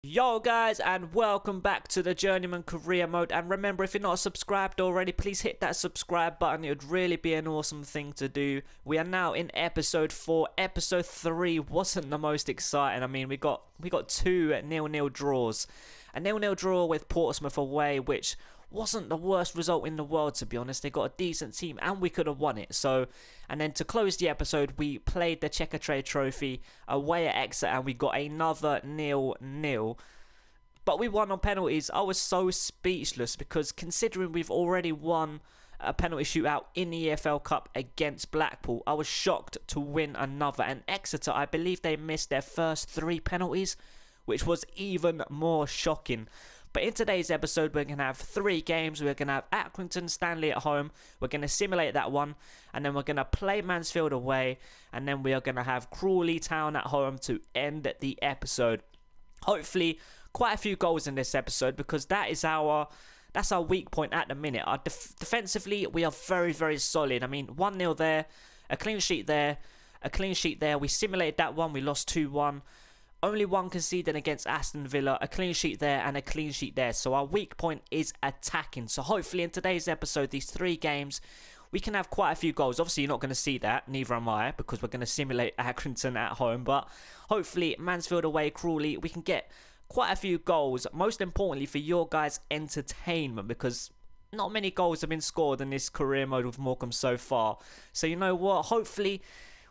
Yo guys, and welcome back to the Journeyman career mode. And remember, if you're not subscribed already, please hit that subscribe button. It would really be an awesome thing to do. We are now in episode 4. Episode 3 wasn't the most exciting. I mean, we got two 0-0 draws. A 0-0 draw with Portsmouth away, which wasn't the worst result in the world, to be honest. They got a decent team and we could have won it. So, and then to close the episode, we played the Checker Trade Trophy away at Exeter and we got another 0-0. But we won on penalties. I was so speechless because considering we've already won a penalty shootout in the EFL Cup against Blackpool, I was shocked to win another. And Exeter, I believe they missed their first 3 penalties, which was even more shocking. But in today's episode, we're going to have 3 games. We're going to have Accrington Stanley at home. We're going to simulate that one. And then we're going to play Mansfield away. And then we are going to have Crawley Town at home to end the episode. Hopefully, quite a few goals in this episode because that's our weak point at the minute. Defensively, we are very, very solid. I mean, 1-0 there, a clean sheet there, a clean sheet there. We simulated that one. We lost 2-1. Only one conceded against Aston Villa, a clean sheet there and a clean sheet there. So our weak point is attacking. So hopefully in today's episode, these 3 games, we can have quite a few goals. Obviously, you're not going to see that, neither am I, because we're going to simulate Accrington at home. But hopefully, Mansfield away, Crawley, we can get quite a few goals. Most importantly, for your guys' entertainment, because not many goals have been scored in this career mode with Morecambe so far. So you know what? Hopefully,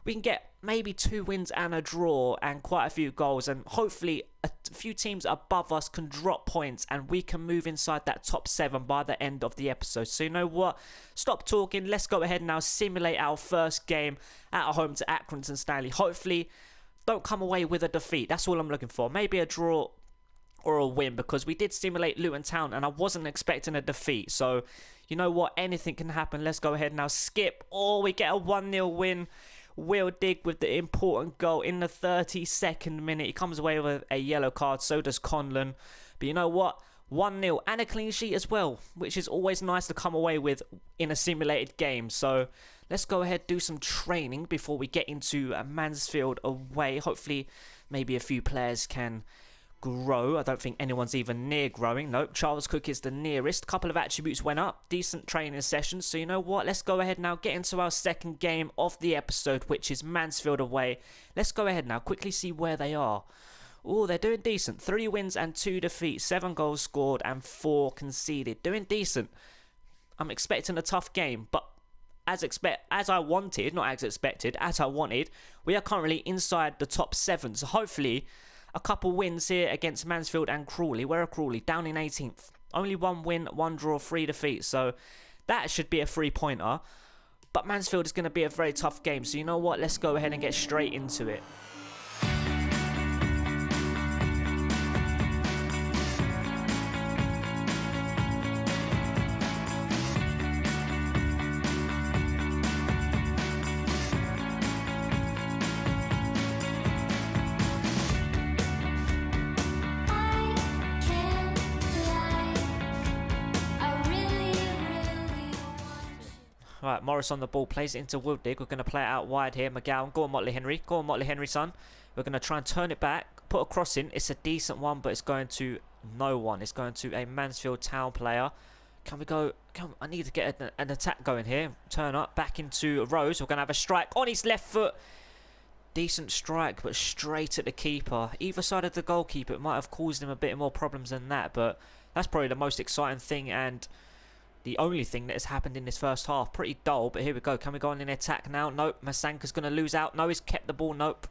we can get maybe 2 wins and a draw and quite a few goals, and hopefully a few teams above us can drop points and we can move inside that top 7 by the end of the episode. So you know what? Stop talking. Let's go ahead now, simulate our first game at home to Accrington Stanley. Hopefully, don't come away with a defeat. That's all I'm looking for. Maybe a draw or a win, because we did simulate Luton Town and I wasn't expecting a defeat. So you know what? Anything can happen. Let's go ahead now. Skip. Oh, we get a 1-0 win. Will Dig with the important goal in the 32nd minute. He comes away with a yellow card, so does Conlon. But you know what? 1-0 and a clean sheet as well, which is always nice to come away with in a simulated game. So let's go ahead, do some training before we get into Mansfield away. Hopefully, maybe a few players can grow. I don't think anyone's even near growing. Nope, Charles Cook is the nearest. Couple of attributes went up. Decent training sessions. So you know what? Let's go ahead now, get into our second game of the episode, which is Mansfield away. Let's go ahead now, quickly see where they are. Oh, they're doing decent. 3 wins and 2 defeats. 7 goals scored and 4 conceded. Doing decent. I'm expecting a tough game, but as I wanted, not as expected, as I wanted, we are currently inside the top 7. So hopefully a couple wins here against Mansfield and Crawley. Where are Crawley? Down in 18th. Only 1 win, 1 draw, 3 defeats. So that should be a 3-pointer. But Mansfield is going to be a very tough game. So you know what? Let's go ahead and get straight into it. Right, Morris on the ball, plays it into Wildig. We're going to play it out wide here. McGowan, go on Motley Henry. Go on Motley Henry, son. We're going to try and turn it back. Put a cross in. It's a decent one, but it's going to no one. It's going to a Mansfield Town player. Can we go? I need to get an attack going here. Turn up, back into Rose. We're going to have a strike on his left foot. Decent strike, but straight at the keeper. Either side of the goalkeeper, it might have caused him a bit more problems than that, but that's probably the most exciting thing and the only thing that has happened in this first half. Pretty dull, but here we go. Can we go on in attack now? Nope. Masanka's going to lose out. No, he's kept the ball. Nope.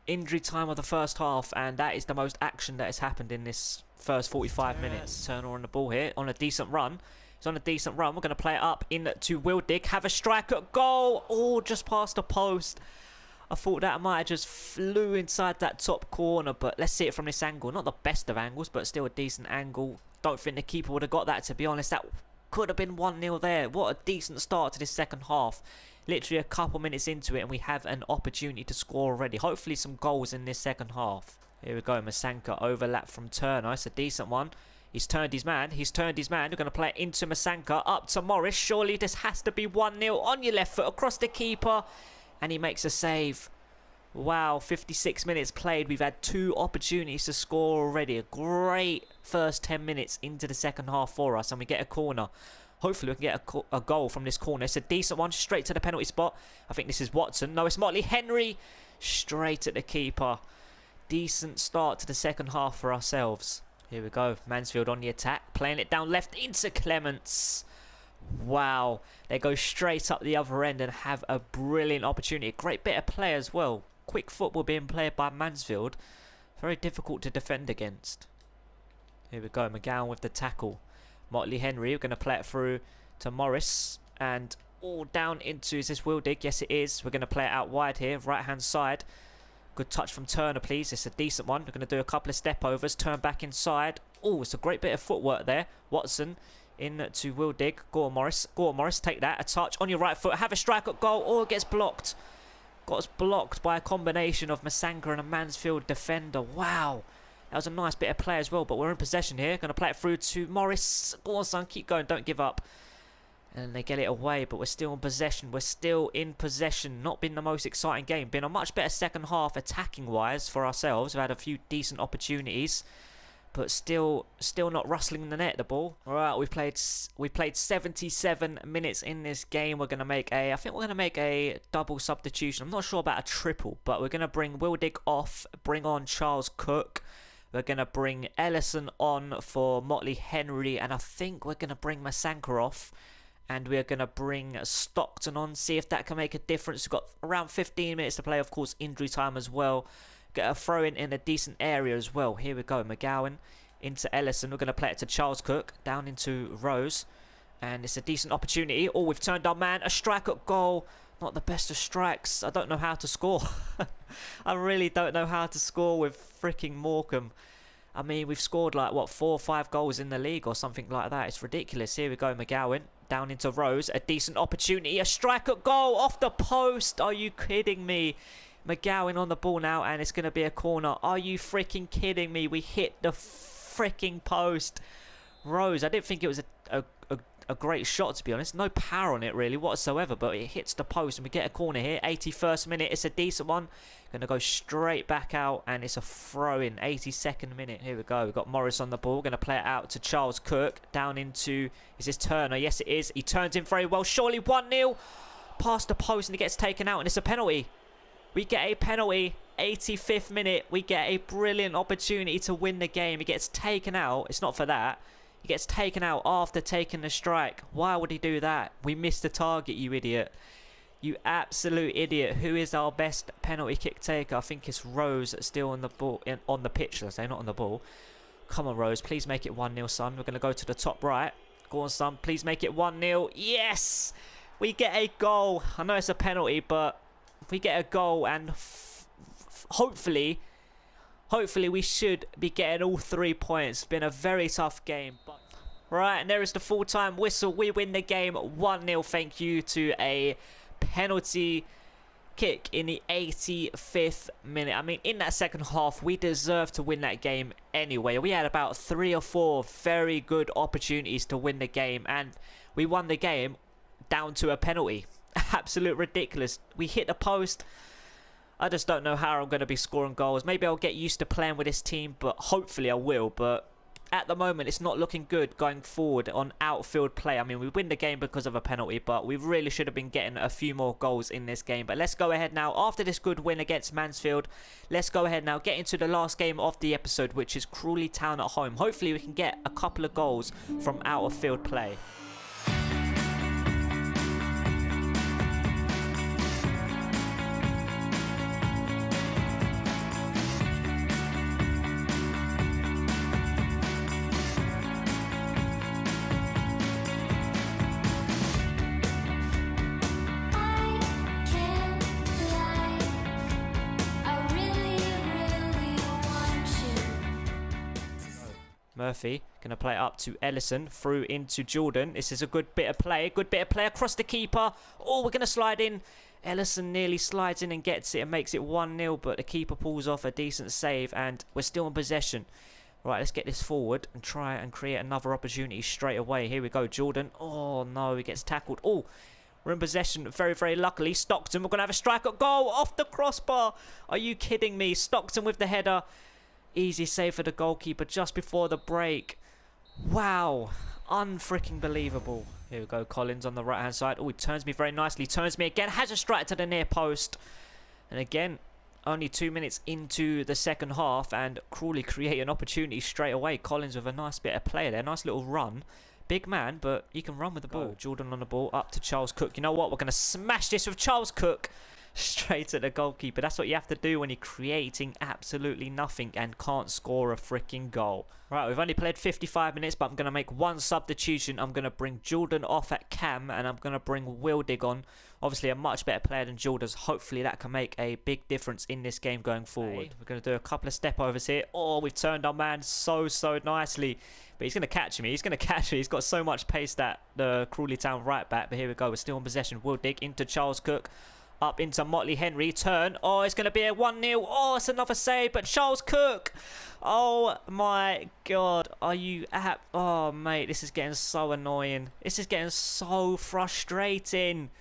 Injury time of the first half, and that is the most action that has happened in this first 45 minutes. Turner on the ball here, on a decent run. He's on a decent run. We're going to play it up into Wildig. Have a strike at goal. Oh, just past the post. I thought that might have just flew inside that top corner, but let's see it from this angle. Not the best of angles, but still a decent angle. Don't think the keeper would have got that, to be honest. That could have been 1-0 there. What a decent start to this second half. Literally a couple minutes into it and we have an opportunity to score already. Hopefully some goals in this second half. Here we go. Masanka overlap from Turner. It's a decent one. He's turned his man. He's turned his man. We're going to play it into Masanka. Up to Morris. Surely this has to be 1-0 on your left foot across the keeper. And he makes a save. Wow, 56 minutes played. We've had 2 opportunities to score already. A great first 10 minutes into the second half for us. And we get a corner. Hopefully we can get a goal from this corner. It's a decent one. Straight to the penalty spot. I think this is Watson. No, it's Motley Henry. Straight at the keeper. Decent start to the second half for ourselves. Here we go. Mansfield on the attack. Playing it down left into Clements. Wow. They go straight up the other end and have a brilliant opportunity. A great bit of play as well. Quick football being played by Mansfield. Very difficult to defend against. Here we go. McGowan with the tackle. Motley Henry. We're going to play it through to Morris. And all down into... Is this Wildig? Yes, it is. We're going to play it out wide here. Right hand side. Good touch from Turner, please. It's a decent one. We're going to do a couple of step overs. Turn back inside. Oh, it's a great bit of footwork there. Watson in to Wildig. Go on, Morris. Go on, Morris. Take that. A touch on your right foot. Have a strike at goal. Oh, it gets blocked. Got blocked by a combination of Masanga and a Mansfield defender. Wow. That was a nice bit of play as well. But we're in possession here. Going to play it through to Morris. Go on, son. Keep going. Don't give up. And they get it away. But we're still in possession. We're still in possession. Not been the most exciting game. Been a much better second half attacking-wise for ourselves. We've had a few decent opportunities. But still not rustling the net, the ball. All right, we played 77 minutes in this game. We're going to make I think we're going to make a double substitution. I'm not sure about a triple, but we're going to bring Wildig off, bring on Charles Cook. We're going to bring Ellison on for Motley Henry, and I think we're going to bring Masanka off. And we're going to bring Stockton on, see if that can make a difference. We've got around 15 minutes to play, of course, injury time as well. Get a throw in a decent area as well. Here we go. McGowan into Ellison. We're going to play it to Charles Cook. Down into Rose. And it's a decent opportunity. Oh, we've turned our man. A strike at goal. Not the best of strikes. I don't know how to score. I really don't know how to score with freaking Morecambe. I mean, we've scored like, what, 4 or 5 goals in the league or something like that. It's ridiculous. Here we go, McGowan. Down into Rose. A decent opportunity. A strike at goal. Off the post. Are you kidding me? McGowan on the ball now, and it's going to be a corner. Are you freaking kidding me? We hit the freaking post. Rose, I didn't think it was a great shot, to be honest. No power on it, really, whatsoever, but it hits the post, and we get a corner here. 81st minute. It's a decent one. Going to go straight back out, and it's a throw-in. 82nd minute. Here we go. We've got Morris on the ball. Going to play it out to Charles Cook. Down into... Is this Turner? Yes, it is. He turns in very well. Surely 1-0. Past the post, and it gets taken out, and it's a penalty. We get a penalty, 85th minute. We get a brilliant opportunity to win the game. He gets taken out. It's not for that. He gets taken out after taking the strike. Why would he do that? We missed the target, you idiot. You absolute idiot. Who is our best penalty kick taker? I think it's Rose still on the ball, on the pitch, let's say, not on the ball. Come on, Rose. Please make it 1-0, son. We're going to go to the top right. Go on, son. Please make it 1-0. Yes! We get a goal. I know it's a penalty, but... If we get a goal and hopefully we should be getting all 3 points. It's been a very tough game. Right, and there is the full-time whistle. We win the game 1-0 thank you to a penalty kick in the 85th minute. I mean, in that second half, we deserved to win that game anyway. We had about 3 or 4 very good opportunities to win the game, and we won the game down to a penalty. Absolute ridiculous. We hit the post. I just don't know how I'm going to be scoring goals. Maybe I'll get used to playing with this team, but hopefully I will. But at the moment, it's not looking good going forward on outfield play. I mean, we win the game because of a penalty, but we really should have been getting a few more goals in this game. But let's go ahead now. After this good win against Mansfield, let's go ahead now, get into the last game of the episode, which is Crawley Town at home. Hopefully we can get a couple of goals from out of field play. Murphy going to play it up to Ellison, through into Jordan. This is a good bit of play across the keeper. Oh, we're going to slide in. Ellison nearly slides in and gets it and makes it 1-0, but the keeper pulls off a decent save and we're still in possession. Right, let's get this forward and try and create another opportunity straight away. Here we go, Jordan. Oh no, he gets tackled. Oh, We're in possession very, very luckily. Stockton, we're going to have a strike at goal off the crossbar. Are you kidding me? Stockton with the header. Easy save for the goalkeeper just before the break. Wow. Unfreaking believable. Here we go. Collins on the right-hand side. Oh, he turns me very nicely. Turns me again. Has a strike to the near post. And again, only 2 minutes into the second half. And Crawley create an opportunity straight away. Collins with a nice bit of play there. Nice little run. Big man, but he can run with the ball. Jordan on the ball. Up to Charles Cook. You know what? We're going to smash this with Charles Cook. Straight at the goalkeeper. That's what you have to do when you're creating absolutely nothing and can't score a freaking goal. Right, we've only played 55 minutes, but I'm going to make one substitution. I'm going to bring Jordan off at cam, and I'm going to bring Wildig on. Obviously, a much better player than Jordan's. Hopefully, that can make a big difference in this game going forward. We're going to do a couple of step overs here. Oh, we've turned our man so nicely. But he's going to catch me. He's going to catch me. He's got so much pace, that the Crawley Town right back. But here we go. We're still in possession. Wildig into Charles Cook. Up into Motley Henry. Turn. Oh, it's going to be a 1-0. Oh, it's another save. But Charles Cook. Oh, my God. Are you at... Oh, mate. This is getting so annoying. This is getting so frustrating.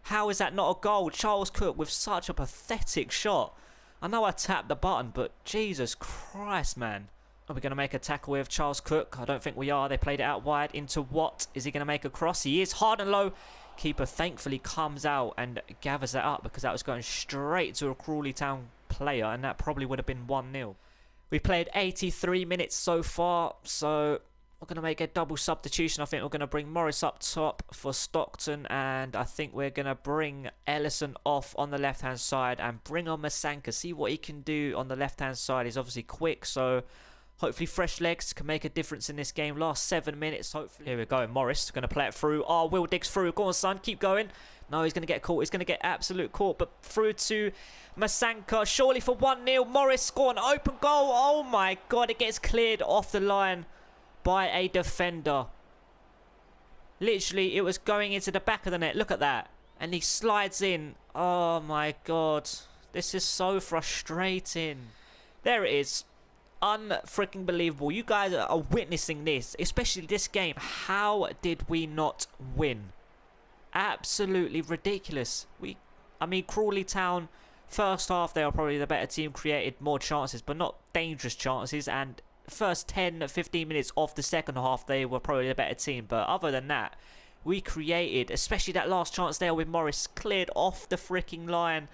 How is that not a goal? Charles Cook with such a pathetic shot. I know I tapped the button, but Jesus Christ, man. Are we going to make a tackle with Charles Cook? I don't think we are. They played it out wide into Watt. Is he going to make a cross? He is. Hard and low. Keeper thankfully comes out and gathers that up, because that was going straight to a Crawley Town player, and that probably would have been 1-0. We played 83 minutes so far, so we're going to make a double substitution. I think we're going to bring Morris up top for Stockton, and I think we're going to bring Ellison off on the left-hand side and bring on Masanka. See what he can do on the left-hand side. He's obviously quick, so... hopefully fresh legs can make a difference in this game. Last 7 minutes, hopefully. Here we go. Morris going to play it through. Oh, Will digs through. Go on, son. Keep going. No, he's going to get caught. He's going to get absolute caught. But through to Masanka. Surely for 1-0. Morris scoring. Open goal. Oh, my God. It gets cleared off the line by a defender. Literally, it was going into the back of the net. Look at that. And he slides in. Oh, my God. This is so frustrating. There it is. Unfreaking believable. You guys are witnessing this, especially this game. How did we not win? Absolutely ridiculous. I mean, Crawley Town, first half they were probably the better team, created more chances, but not dangerous chances, and first 10-15 minutes of the second half they were probably the better team. But other than that, we created, especially that last chance there with Morris, cleared off the freaking line.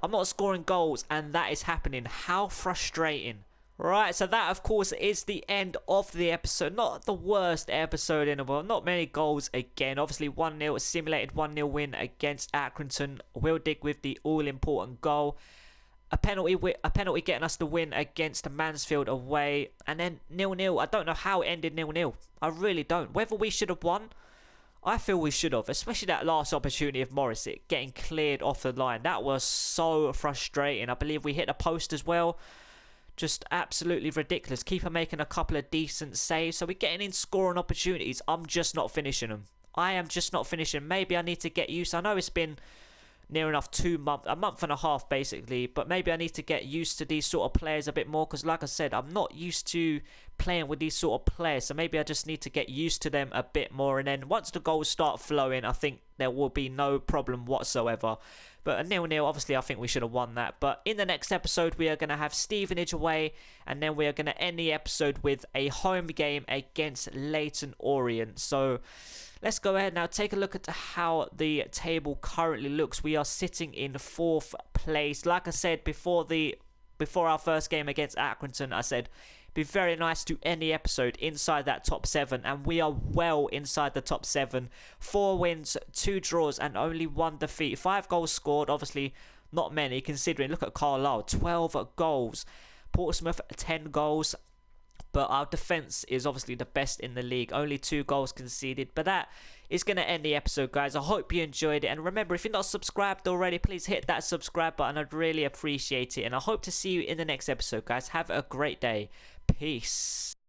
I'm not scoring goals, and that is happening. How frustrating. Right, so that of course is the end of the episode. Not the worst episode in the world. Not many goals again. Obviously 1-0, a simulated 1-0 win against Accrington. Wildig with the all-important goal. A penalty getting us the win against Mansfield away. And then 0-0. I don't know how it ended 0-0. I really don't. Whether we should have won, I feel we should have. Especially that last opportunity of Morris, it getting cleared off the line. That was so frustrating. I believe we hit the post as well. Just absolutely ridiculous. Keeper making a couple of decent saves. So we're getting in scoring opportunities. I'm just not finishing them. I am just not finishing. Maybe I need to get used. I know it's been near enough a month and a half basically. But maybe I need to get used to these sort of players a bit more. Because like I said, I'm not used to playing with these sort of players. So maybe I just need to get used to them a bit more. And then once the goals start flowing, I think there will be no problem whatsoever. But a 0-0, obviously, I think we should have won that. But in the next episode, we are going to have Stevenage away. And then we are going to end the episode with a home game against Leyton Orient. So let's go ahead now. Take a look at how the table currently looks. We are sitting in 4th place. Like I said, before our first game against Accrington, I said... be very nice to end the episode inside that top 7, and we are well inside the top 7. 4 wins, 2 draws, and only 1 defeat. 5 goals scored, obviously not many considering. Look at Carlisle, 12 goals. Portsmouth, 10 goals. But our defence is obviously the best in the league. Only 2 goals conceded. But that is going to end the episode, guys. I hope you enjoyed it. And remember, if you're not subscribed already, please hit that subscribe button. I'd really appreciate it. And I hope to see you in the next episode, guys. Have a great day. Peace.